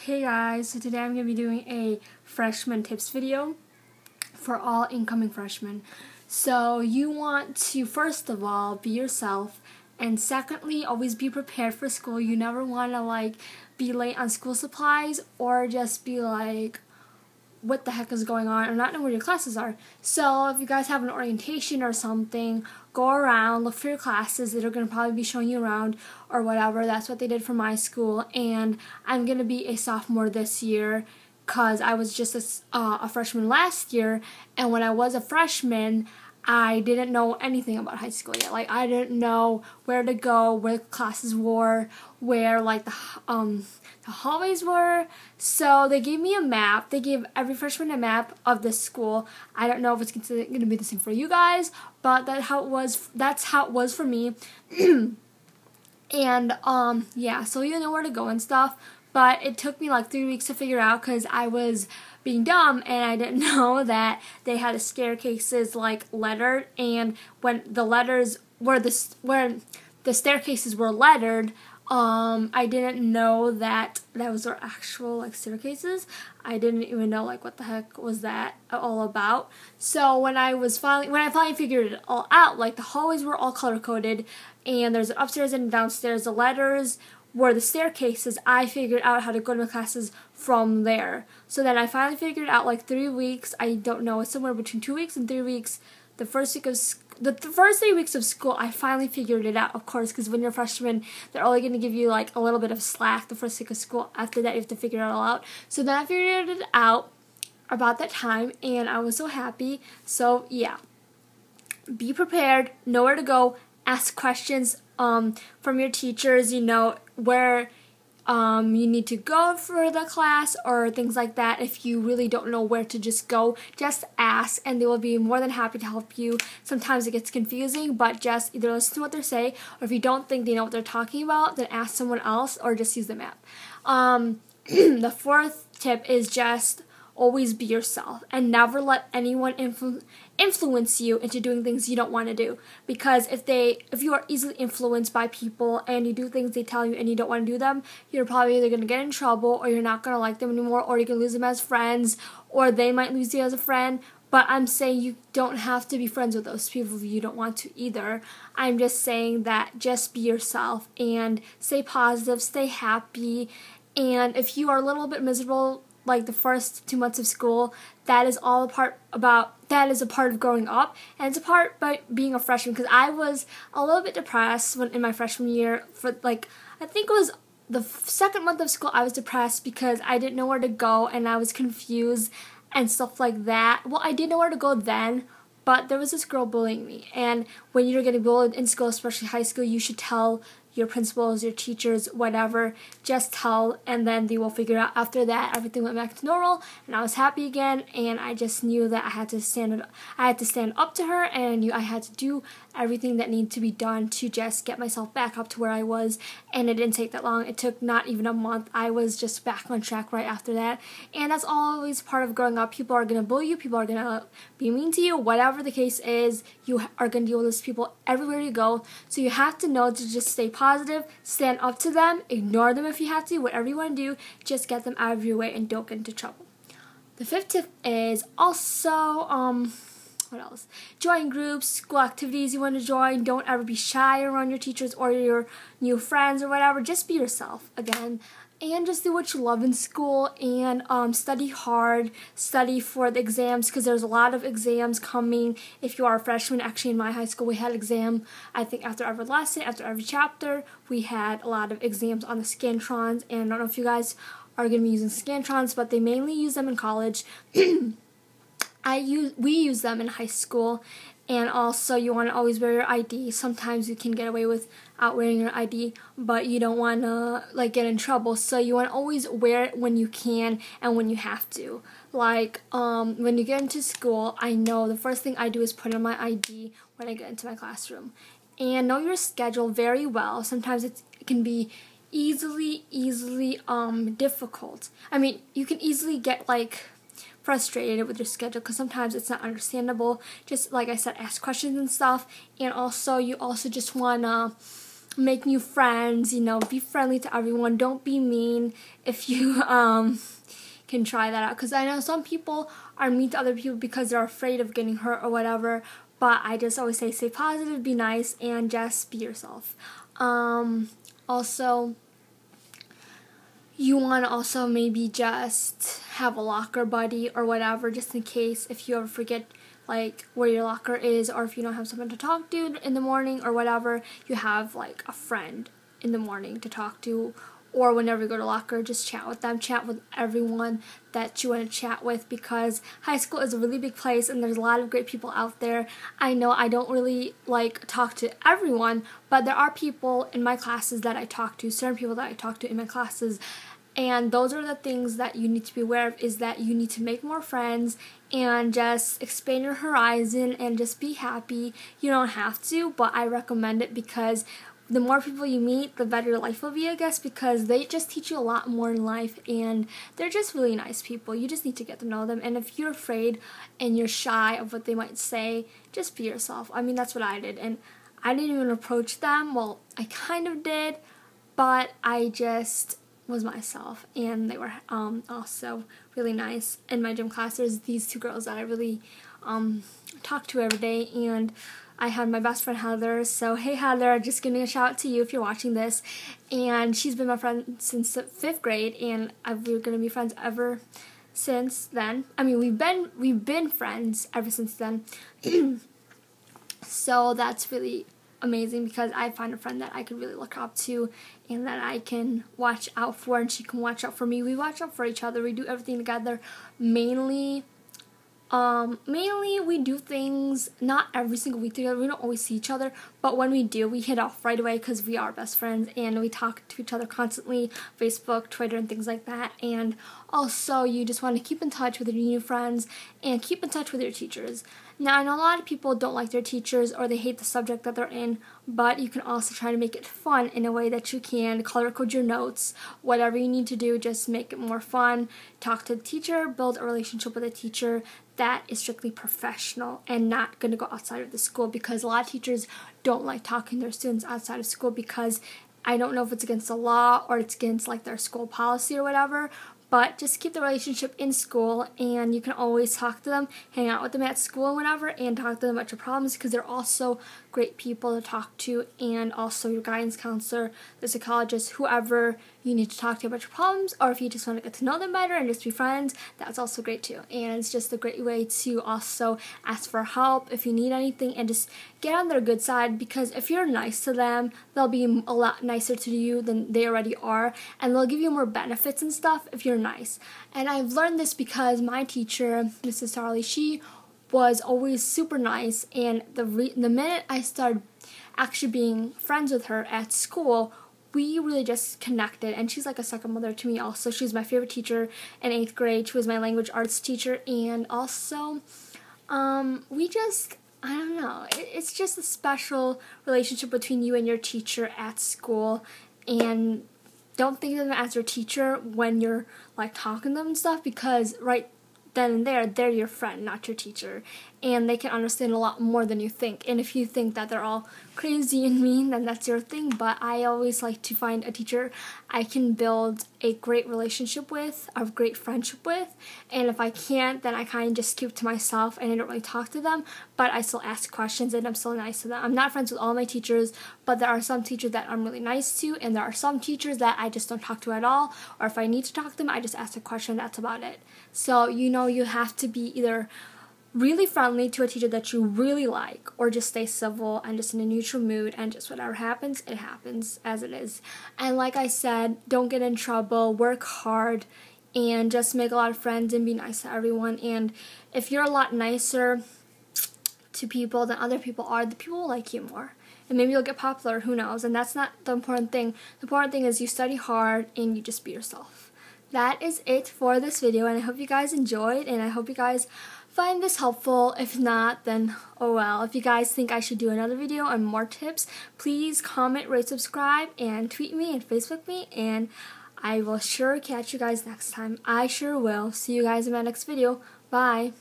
Hey guys, so today I'm going to be doing a freshman tips video for all incoming freshmen. So you want to, first of all, be yourself, and secondly, always be prepared for school. You never want to be late on school supplies or just be like, what the heck is going on, or not know where your classes are. So if you guys have an orientation or something, go around, look for your classes that are going to probably be showing you around or whatever. That's what they did for my school, and I'm going to be a sophomore this year because I was just a freshman last year, and when I was a freshman, I didn't know anything about high school yet. I didn't know where to go, where classes were, where the hallways were. So they gave me a map. They gave every freshman a map of this school. I don't know if it's going to be the same for you guys, but that's how it was for me. And yeah, so you know where to go and stuff. But it took me 3 weeks to figure out because I was being dumb and I didn't know that they had the staircases lettered, and when the letters were where the staircases were lettered, I didn't know that was their actual staircases. I didn't even know what the heck was that all about. So when I finally figured it all out, the hallways were all color coded, and there's an upstairs and downstairs. The letters were the staircases. I figured out how to go to my classes from there. So then I finally figured out 3 weeks. I don't know, it's somewhere between 2 weeks and 3 weeks. The first 3 weeks of school, I finally figured it out, of course, because when you're a freshman, they're only going to give you a little bit of slack the first week of school. After that, you have to figure it all out. So then I figured it out about that time, and I was so happy. So yeah, be prepared, know where to go, ask questions from your teachers, where you need to go for the class or things like that. If you really don't know where to just go, just ask and they will be more than happy to help you. Sometimes it gets confusing, but just either listen to what they say, or if you don't think they know what they're talking about, then ask someone else or just use the map. The fourth tip is just always be yourself and never let anyone influence you into doing things you don't want to do. Because if you are easily influenced by people and you do things they tell you and you don't want to do them, you're probably either going to get in trouble, or you're not going to like them anymore, or you can lose them as friends, or they might lose you as a friend. But I'm saying you don't have to be friends with those people if you don't want to either. I'm just saying that just be yourself and stay positive, stay happy. And if you are a little bit miserable the first 2 months of school, that is a part of growing up, and it's a part about being a freshman, because I was a little bit depressed in my freshman year. For I think it was the second month of school, I was depressed because I didn't know where to go and I was confused and stuff like that. Well, I did know where to go then, but there was this girl bullying me, and when you're getting bullied in school, especially high school, you should tell your principals, your teachers, whatever. Just tell, and then they will figure it out. After that, everything went back to normal, and I was happy again. And I just knew that I had to stand up to her, and I knew I had to do everything that needed to be done to just get myself back up to where I was. And it didn't take that long. It took not even a month. I was just back on track right after that. And that's always part of growing up. People are gonna bully you. People are gonna be mean to you. Whatever the case is, you are gonna deal with those people everywhere you go. So you have to know to just stay positive, stand up to them, ignore them if you have to, whatever you want to do, just get them out of your way and don't get into trouble. The fifth tip is also, what else? Join groups, school activities you want to join. Don't ever be shy around your teachers or your new friends or whatever. Just be yourself again. And just do what you love in school, and study hard, study for the exams, because there's a lot of exams coming if you are a freshman. Actually, in my high school, we had exam, I think, after every lesson, after every chapter. We had a lot of exams on the Scantrons, and I don't know if you guys are going to be using Scantrons, but they mainly use them in college. We use them in high school. And also, you want to always wear your ID. Sometimes you can get away without wearing your ID, but you don't want to get in trouble. So you want to always wear it when you can and when you have to. When you get into school, I know the first thing I do is put on my ID when I get into my classroom. And know your schedule very well. Sometimes it can be easily difficult. I mean, you can easily get frustrated with your schedule because sometimes it's not understandable. Just like I said, ask questions and stuff. And also, you also just want to make new friends, you know, be friendly to everyone. Don't be mean if you can try that out, because I know some people are mean to other people because they're afraid of getting hurt or whatever, but I just always say stay positive, be nice, and just be yourself. Also, you want to also maybe just have a locker buddy or whatever, just in case if you ever forget like where your locker is, or if you don't have someone to talk to in the morning or whatever, you have like a friend in the morning to talk to, or whenever you go to locker, just chat with them, chat with everyone that you want to chat with, because high school is a really big place and there's a lot of great people out there. I know I don't really like talk to everyone, but there are people in my classes that I talk to, certain people that I talk to in my classes. And those are the things that you need to be aware of, is that you need to make more friends and just expand your horizon and just be happy. You don't have to, but I recommend it, because the more people you meet, the better your life will be, I guess, because they just teach you a lot more in life, and they're just really nice people. You just need to get to know them, and if you're afraid and you're shy of what they might say, just be yourself. I mean, that's what I did, and I didn't even approach them. Well, I kind of did, but I just was myself, and they were also really nice. In my gym class, there's these two girls that I really talk to every day, and I had my best friend Heather. So hey Heather, just giving a shout out to you if you're watching this. And she's been my friend since the 5th grade, and we're gonna be friends ever since then. I mean, we've been friends ever since then. So that's really amazing, because I find a friend that I could really look up to and that I can watch out for, and she can watch out for me. We watch out for each other. We do everything together. Mainly we do things not every single week together. We don't always see each other, but when we do, we hit off right away because we are best friends, and we talk to each other constantly, Facebook, Twitter, and things like that. And also, you just want to keep in touch with your new friends and keep in touch with your teachers. Now, I know a lot of people don't like their teachers or they hate the subject that they're in, but you can also try to make it fun in a way that you can. Color code your notes, whatever you need to do, just make it more fun. Talk to the teacher, build a relationship with a teacher that is strictly professional and not going to go outside of the school, because a lot of teachers don't like talking to their students outside of school, because I don't know if it's against the law or it's against like their school policy or whatever. But just keep the relationship in school, and you can always talk to them, hang out with them at school and whatever, and talk to them about your problems, because they're also great people to talk to, and also your guidance counselor, the psychologist, whoever you need to talk to about your problems, or if you just want to get to know them better and just be friends, that's also great too. And it's just a great way to also ask for help if you need anything, and just get on their good side, because if you're nice to them, they'll be a lot nicer to you than they already are, and they'll give you more benefits and stuff if you're nice. And I've learned this because my teacher, Mrs. Sarley, she was always super nice, and the minute I started actually being friends with her at school, we really just connected, and she's like a second mother to me also. She was my favorite teacher in 8th grade. She was my language arts teacher, and also we just, I don't know, it's just a special relationship between you and your teacher at school. And don't think of them as your teacher when you're like talking to them and stuff, because right then and there, they're your friend, not your teacher, and they can understand a lot more than you think. And if you think that they're all crazy and mean, then that's your thing. But I always like to find a teacher I can build a great relationship with, a great friendship with, and if I can't, then I kind of just keep to myself and I don't really talk to them, but I still ask questions and I'm still nice to them. I'm not friends with all my teachers, but there are some teachers that I'm really nice to, and there are some teachers that I just don't talk to at all, or if I need to talk to them, I just ask a question, that's about it. So, you know, you have to be either really friendly to a teacher that you really like, or just stay civil and just in a neutral mood, and just whatever happens, it happens as it is. And like I said, don't get in trouble, work hard, and just make a lot of friends and be nice to everyone. And if you're a lot nicer to people than other people are, the people will like you more. And maybe you'll get popular, who knows? And that's not the important thing. The important thing is you study hard and you just be yourself. That is it for this video, and I hope you guys enjoyed, and I hope you guys find this helpful. If not, then oh well. If you guys think I should do another video on more tips, please comment, rate, subscribe, and tweet me and Facebook me, and I will sure catch you guys next time. I sure will. See you guys in my next video. Bye.